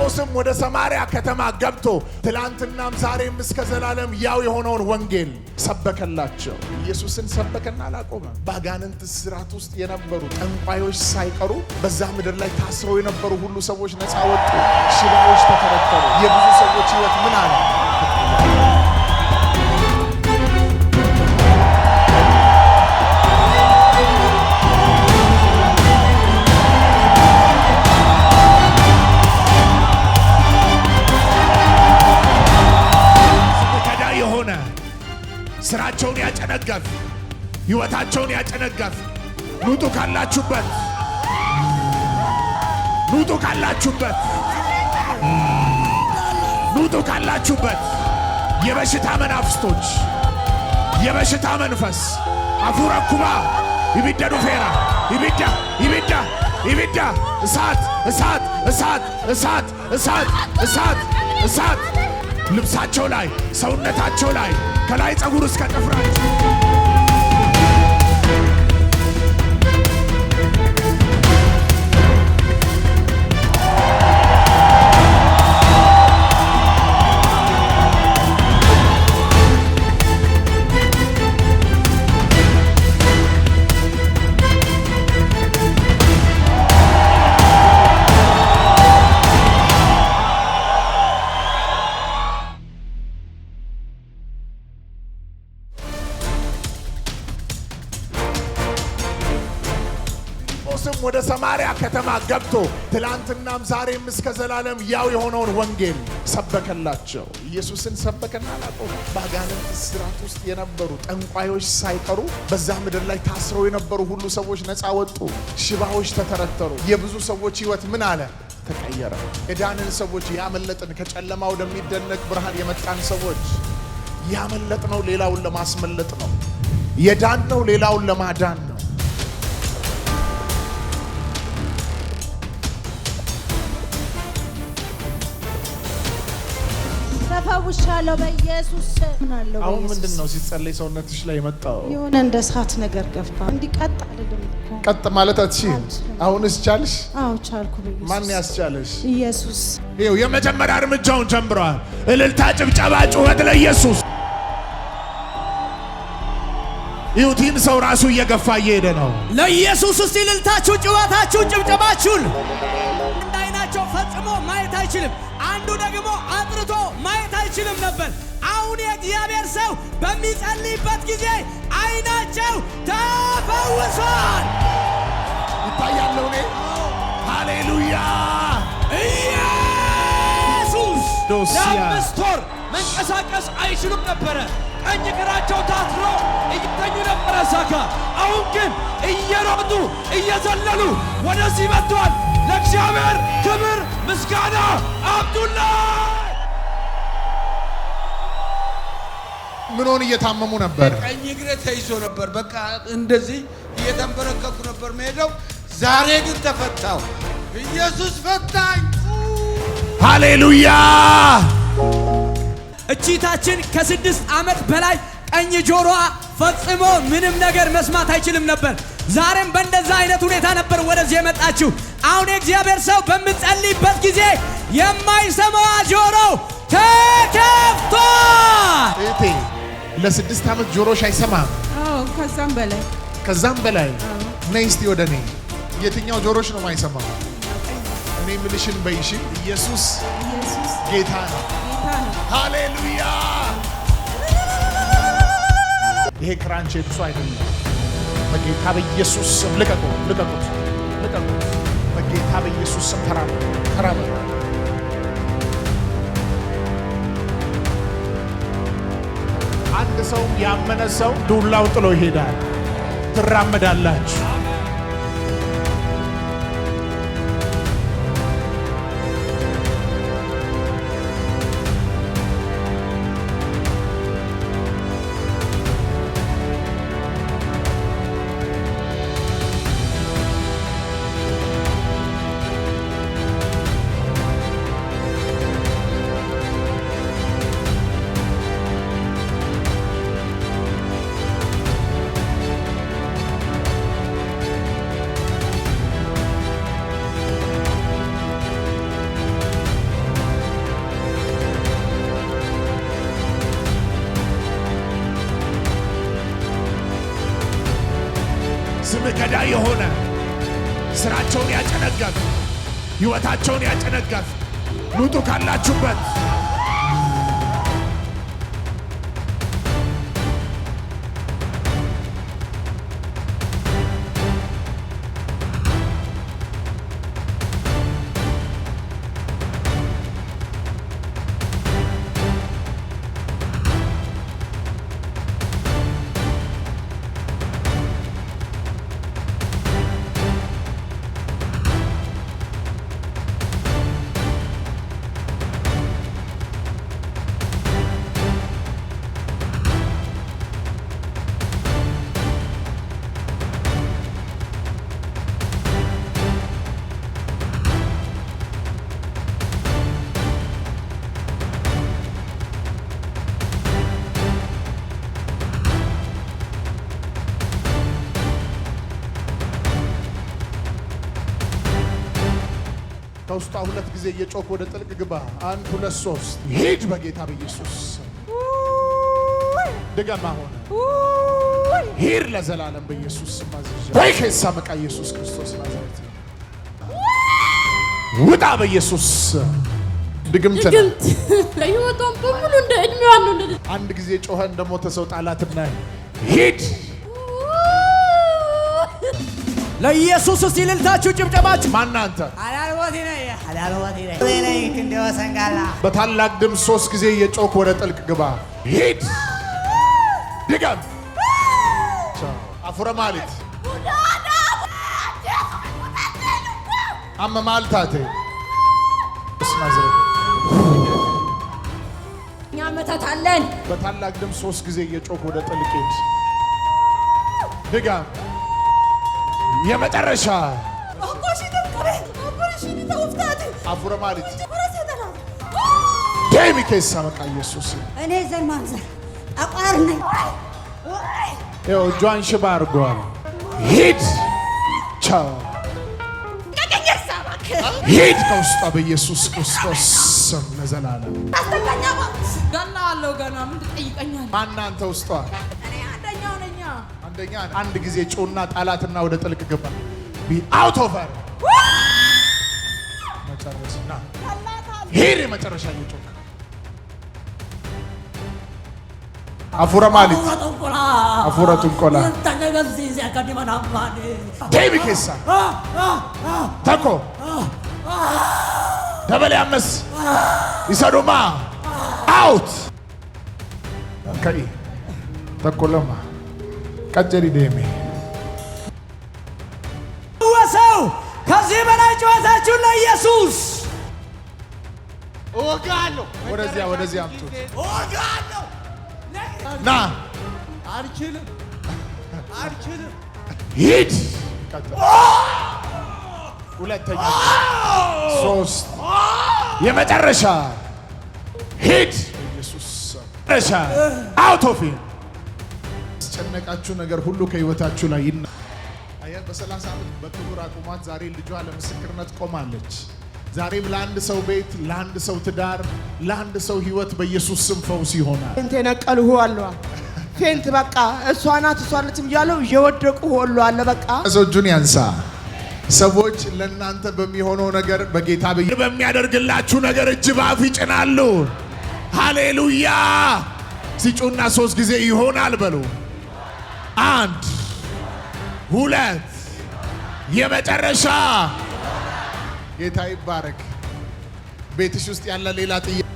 ፊልጶስም ወደ ሰማርያ ከተማ ገብቶ ትላንትናም ዛሬም እስከ ዘላለም ያው የሆነውን ወንጌል ሰበከላቸው። ኢየሱስን ሰበከና አላቆመም። በአጋንንት እስራት ውስጥ የነበሩ ጠንቋዮች ሳይቀሩ በዛ ምድር ላይ ታስረው የነበሩ ሁሉ ሰዎች ነፃ ወጡ። ሽባዎች ተተረተሩ። የብዙ ሰዎች ሕይወት ምን አለ? ስራቸውን ያጨነገፍ ሕይወታቸውን ያጨነገፍ ኑጡ ካላችሁበት ኑጡ ካላችሁበት ኑጡ ካላችሁበት የበሽታ መናፍስቶች የበሽታ መንፈስ አፉራ ኩባ ይብደዱ ፌራ ይብዳ ይብዳ ይብዳ እሳት እሳት እሳት እሳት እሳት እሳት እሳት ልብሳቸው ላይ ሰውነታቸው ላይ ከላይ ጸጉር እስከ ጥፍራቸው ወደ ሰማርያ ከተማ ገብቶ ትላንትናም ዛሬም እስከ ዘላለም ያው የሆነውን ወንጌል ሰበከላቸው። ኢየሱስን ሰበከና አላቆመም። በአጋንንት እስራት ውስጥ የነበሩ ጠንቋዮች ሳይቀሩ በዛ ምድር ላይ ታስረው የነበሩ ሁሉ ሰዎች ነፃ ወጡ። ሽባዎች ተተረተሩ። የብዙ ሰዎች ሕይወት ምን አለ? ተቀየረ። የዳንን ሰዎች ያመለጥን፣ ከጨለማ ወደሚደነቅ ብርሃን የመጣን ሰዎች ያመለጥነው ሌላውን ለማስመለጥ ነው። የዳንነው ሌላውን ለማዳን ነው። ተፈውሻለሁ በኢየሱስ ስም። አሁን ምንድነው ሲጸለይ ሰውነትሽ ላይ የመጣው? የሆነ እንደ እሳት ነገር ገፍታ እንዲቀጥ አይደለም እኮ ቀጥ ማለት አትችይም። አሁንስ ቻልሽ? አዎ ቻልኩ በኢየሱስ። ማን ያስቻለሽ? ኢየሱስ። ይኸው የመጀመሪያ እርምጃውን ጀምሯል። እልልታ፣ ጭብጨባ፣ ጩኸት ለኢየሱስ። ይሁቲን ሰው ራሱ እየገፋ እየሄደ ነው። ለኢየሱስ እስቲ እልልታችሁ፣ ጩኸታችሁ፣ ጭብጨባችሁን። አንድ አይናቸው ፈጽሞ ማየት አይችልም፣ አንዱ ደግሞ አጥርቶ ማየት አይችልም ነበር። አሁን የእግዚአብሔር ሰው በሚጸልይበት ጊዜ አይናቸው ተፈውሷል። ይታያለው እኔ ሃሌሉያ። ኢየሱስ ለ5 ወር መንቀሳቀስ አይችሉም ነበረ። ቀኝ እግራቸው ታስሮ እየተኙ ነበረ ሳካ። አሁን ግን እየሮጡ እየዘለሉ ወደዚህ መጥተዋል። ለእግዚአብሔር ክብር ምስጋና አብዱላ። ምንን እየታመሙ ነበር? ቀኝ እግሬ ተይዞ ነበር። በቃ እንደዚህ እየተንበረከኩ ነበር መሄደው። ዛሬ ግን ተፈታው። ኢየሱስ ፈታኝ። ሃሌሉያ። እቺታችን ከ6 ዓመት በላይ ቀኝ ጆሮዋ ፈጽሞ ምንም ነገር መስማት አይችልም ነበር። ዛሬም በእንደዛ አይነት ሁኔታ ነበር ወደዚህ የመጣችው። አሁን የእግዚአብሔር ሰው በምጸልይበት ጊዜ የማይሰማዋ ጆሮ ተከፍቷል። እቴ ለ6 ዓመት ጆሮሽ አይሰማም? አዎ ከዛም በላይ ነይ እስቲ ወደ እኔ። የትኛው ጆሮሽ ነው የማይሰማው? እኔ ምልሽን በይሽ። ኢየሱስ ጌታ ነው። ሃሌሉያ። ይሄ ክራንች የብሱ አይደለም። በጌታ በኢየሱስ ስም ልቀቁ፣ ልቀቁት፣ ልቀቁት። በጌታ በኢየሱስ ስም ተራመዱ። አንድ ሰው ያመነ ሰው ዱላው ጥሎ ይሄዳል። ትራመዳላችሁ። ስም ገዳይ የሆነ ስራቸውን ያጨነገፍ ሕይወታቸውን ያጨነገፍ ኑጡ ካላችሁበት ከውስጧ ሁለት ጊዜ እየጮክ ወደ ጥልቅ ግባ። 1 2 3 ሂድ በጌታ በኢየሱስ ድገማ ሆነ ሂድ ለዘላለም በኢየሱስ ስም አዝዣለሁ። በከሳ መቃ ኢየሱስ ክርስቶስ ናዝሬት ውጣ በኢየሱስ ድግምት ለህይወቷም በሙሉ እንደ እድሜዋ ነው። አንድ ጊዜ ጮኸ እንደሞተ ሰው ጣላትና ሂድ ለኢየሱስ እስቲ እልልታችሁ ጭብጨባችሁ ማናንተ አላልወቲ ነኝ እንደው ሰንጋላ በታላቅ ድምፅ 3 ጊዜ እየጮክ ወደ ጥልቅ ግባ። ሂድ ድገም አፉረ ማለት አመማልታቴ እስማዘ እኛ መተታለን። በታላቅ ድምፅ 3 ጊዜ እየጮክ ወደ ጥልቅ ሂድ ድገም የመጨረሻ አፉረ ማለት ዴሚኬሳ መቃ ኢየሱስ እኔ ዘር ማንዘር አቋር ነኝ። ይኸው እጇን ሽባ አድርጓል። ሂድ ቻው ሂድ ከውስጧ በኢየሱስ ክርስቶስ ስም ለዘላለም ገናለሁ። ገና ምን ትጠይቀኛለህ? ማናንተ ውስጧ እኔ አንደኛው ነኝ። አንደኛ አንድ ጊዜ ጮና ጣላትና ወደ ጥልቅ ገባ። ቢ አውት ኦፍ ሄር መጨረስና ሂድ የመጨረሻ እየጮክ አፉረ ማለት አፉረ ጥንቆላ ዴሚኬሳ ተኮ ደበሌ አመስ ይሰዱማ አውት ከይ ተኮለማ ቀጨሪ ዴሜ ወሰው ከዚህ በላይ ጨዋታችሁ ለኢየሱስ እወጋለሁ። ወደዚያ አምጡት እወጋለሁ። ና አልችልም። ሂድ ሁለተኛ 3 የመጨረሻ ሂድ ኢየሱስ መጨረሻ አውት ኦፍ ሂም ያስጨነቃችሁ ነገር ሁሉ ከህይወታችሁ ላይ ይና አያት በ30 ዓመት በክቡር አቁሟት ዛሬ ልጇ ለምስክርነት ቆማለች። ዛሬም ለአንድ ሰው ቤት፣ ለአንድ ሰው ትዳር፣ ለአንድ ሰው ህይወት በኢየሱስ ስም ፈውስ ይሆናል። ፌንት የነቀልሁ አለ ፌንት በቃ እሷ ናት እያለው የወደቁ ሁሉ አለ በቃ እጁን ያንሳ። ሰዎች ለእናንተ በሚሆነው ነገር በጌታ በሚያደርግላችሁ ነገር እጅ ባፍ ይጭናሉ። ሃሌሉያ ሲጩና 3 ጊዜ ይሆናል በሉ። 1 2 የመጨረሻ ጌታ ይባረክ። ቤትሽ ውስጥ ያለ ሌላ ጥያቄ